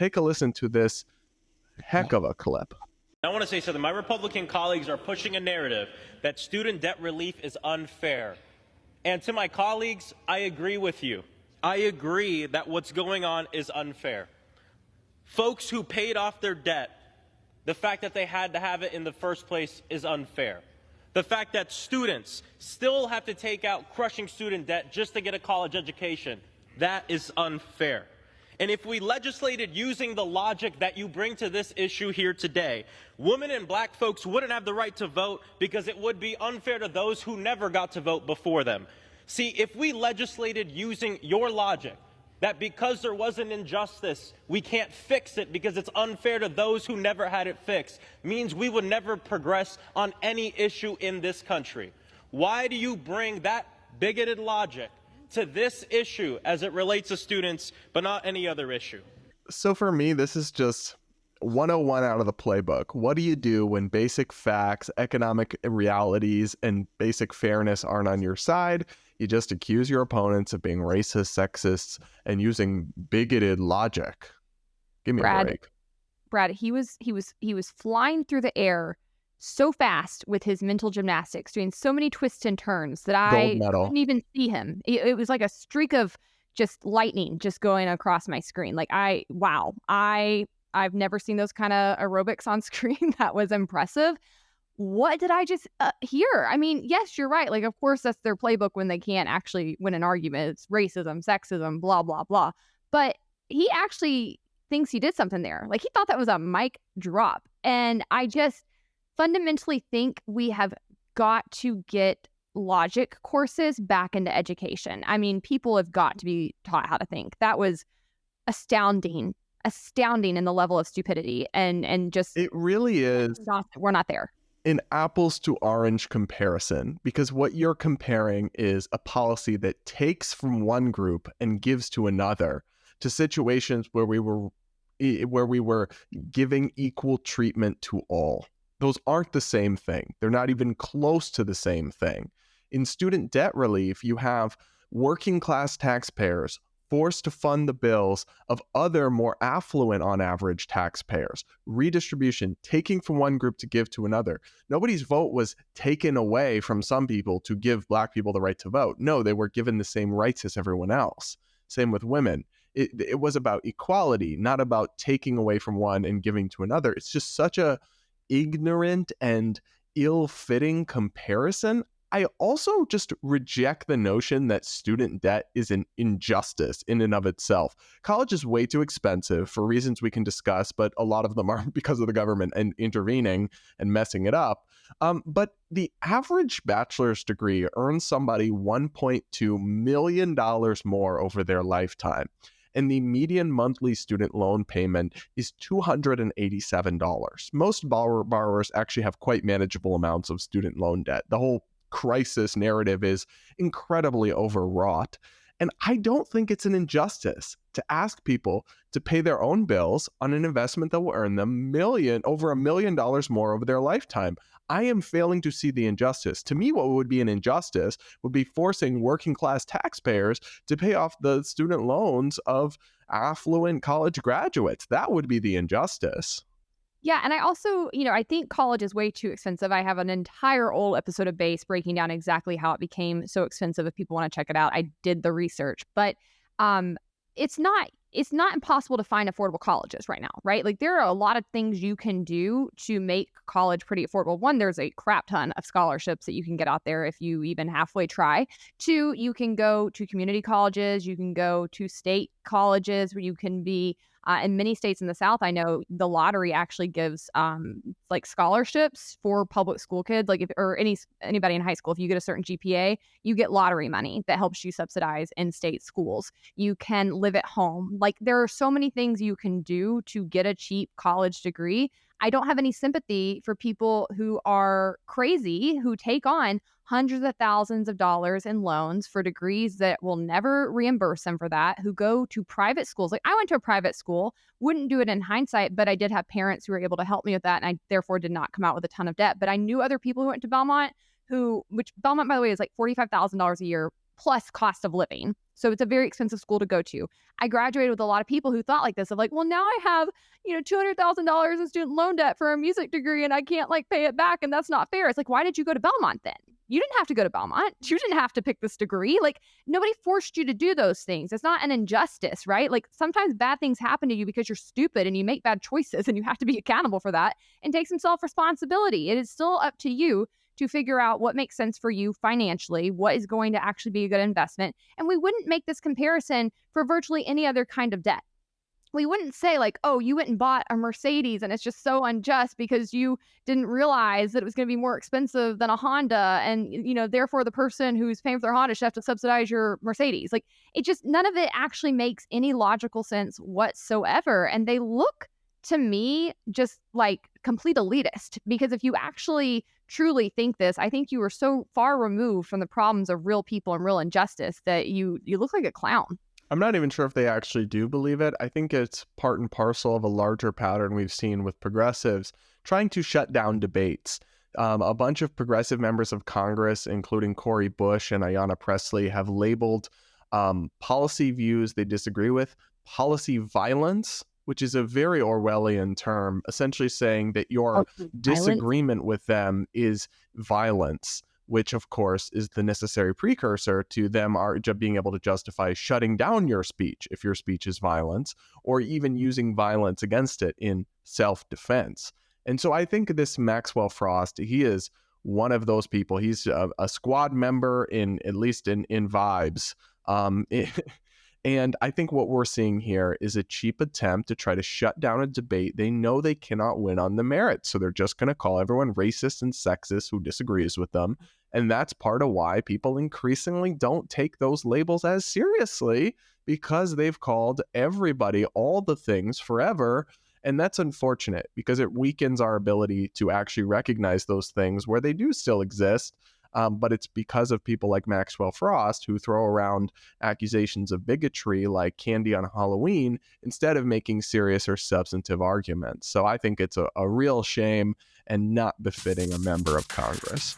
Take a listen to this heck of a clip. I want to say something. My Republican colleagues are pushing a narrative that student debt relief is unfair. And to my colleagues, I agree with you. I agree that what's going on is unfair. Folks who paid off their debt, the fact that they had to have it in the first place is unfair. The fact that students still have to take out crushing student debt just to get a college education, that is unfair. And if we legislated using the logic that you bring to this issue here today, women and black folks wouldn't have the right to vote because it would be unfair to those who never got to vote before them. See, if we legislated using your logic, that because there was an injustice, we can't fix it because it's unfair to those who never had it fixed, means we would never progress on any issue in this country. Why do you bring that bigoted logic to this issue as it relates to students, but not any other issue? So for me, this is just 101 out of the playbook. What do you do when basic facts, economic realities, and basic fairness aren't on your side? You just accuse your opponents of being racist, sexist, and using bigoted logic. Give me a break. Brad, he was flying through the air so fast with his mental gymnastics, doing so many twists and turns that I couldn't even see him. It was like a streak of just lightning just going across my screen. Like I've never seen those kind of aerobics on screen. That was impressive. What did I just hear? I mean, yes, you're right. Like, of course, that's their playbook when they can't actually win an argument. It's racism, sexism, blah, blah, blah. But he actually thinks he did something there. Like, he thought that was a mic drop. And I just fundamentally think we have got to get logic courses back into education. I mean, people have got to be taught how to think. That was astounding in the level of stupidity and just it really is. We're not there. An apples to orange comparison, because what you're comparing is a policy that takes from one group and gives to another, to situations where we were giving equal treatment to all. Those aren't the same thing. They're not even close to the same thing. In student debt relief, you have working class taxpayers forced to fund the bills of other more affluent on average taxpayers. Redistribution, taking from one group to give to another. Nobody's vote was taken away from some people to give black people the right to vote. No, they were given the same rights as everyone else. Same with women. It was about equality, not about taking away from one and giving to another. It's just such a ignorant and ill-fitting comparison. I also just reject the notion that student debt is an injustice in and of itself. College is way too expensive for reasons we can discuss, but a lot of them are because of the government and intervening and messing it up. But the average bachelor's degree earns somebody $1.2 million more over their lifetime. And the median monthly student loan payment is $287. Most borrowers actually have quite manageable amounts of student loan debt. The whole crisis narrative is incredibly overwrought. And I don't think it's an injustice to ask people to pay their own bills on an investment that will earn them over $1 million more over their lifetime. I am failing to see the injustice. To me, what would be an injustice would be forcing working class taxpayers to pay off the student loans of affluent college graduates. That would be the injustice. Yeah, and I also, I think college is way too expensive. I have an entire old episode of Base breaking down exactly how it became so expensive if people want to check it out. I did the research, but it's not impossible to find affordable colleges right now, right? Like, there are a lot of things you can do to make college pretty affordable. One, there's a crap ton of scholarships that you can get out there if you even halfway try. Two, you can go to community colleges, you can go to state colleges where you can be in many states in the South. I know the lottery actually gives like scholarships for public school kids. Like, anybody in high school, if you get a certain GPA, you get lottery money that helps you subsidize in-state schools. You can live at home. Like, there are so many things you can do to get a cheap college degree. I don't have any sympathy for people who are crazy, who take on hundreds of thousands of dollars in loans for degrees that will never reimburse them for that, who go to private schools. Like, I went to a private school, wouldn't do it in hindsight, but I did have parents who were able to help me with that, and I therefore did not come out with a ton of debt. But I knew other people who went to Belmont, which Belmont, by the way, is like $45,000 a year plus cost of living. So it's a very expensive school to go to. I graduated with a lot of people who thought like this of like, well, now I have, $200,000 in student loan debt for a music degree and I can't like pay it back. And that's not fair. It's like, why did you go to Belmont then? You didn't have to go to Belmont. You didn't have to pick this degree. Like, nobody forced you to do those things. It's not an injustice, right? Like, sometimes bad things happen to you because you're stupid and you make bad choices and you have to be accountable for that and take some self-responsibility. It is still up to you to figure out what makes sense for you financially, what is going to actually be a good investment. And we wouldn't make this comparison for virtually any other kind of debt. We wouldn't say like, oh, you went and bought a Mercedes and it's just so unjust because you didn't realize that it was going to be more expensive than a Honda. And, therefore the person who's paying for their Honda should have to subsidize your Mercedes. Like, it just, none of it actually makes any logical sense whatsoever. And they look to me just like complete elitist, because if you actually truly think this, I think you are so far removed from the problems of real people and real injustice that you look like a clown. I'm not even sure if they actually do believe it. I think it's part and parcel of a larger pattern we've seen with progressives trying to shut down debates. A bunch of progressive members of Congress, including Cori Bush and Ayanna Pressley, have labeled policy views they disagree with policy violence, which is a very Orwellian term, essentially saying that your disagreement with them is violence, which of course is the necessary precursor to them being able to justify shutting down your speech if your speech is violence, or even using violence against it in self-defense. And so I think this Maxwell Frost, he is one of those people. He's a squad member at least in vibes. And I think what we're seeing here is a cheap attempt to try to shut down a debate. They know they cannot win on the merits, so they're just going to call everyone racist and sexist who disagrees with them. And that's part of why people increasingly don't take those labels as seriously, because they've called everybody all the things forever. And that's unfortunate because it weakens our ability to actually recognize those things where they do still exist. But it's because of people like Maxwell Frost who throw around accusations of bigotry like candy on Halloween instead of making serious or substantive arguments. So I think it's a real shame and not befitting a member of Congress.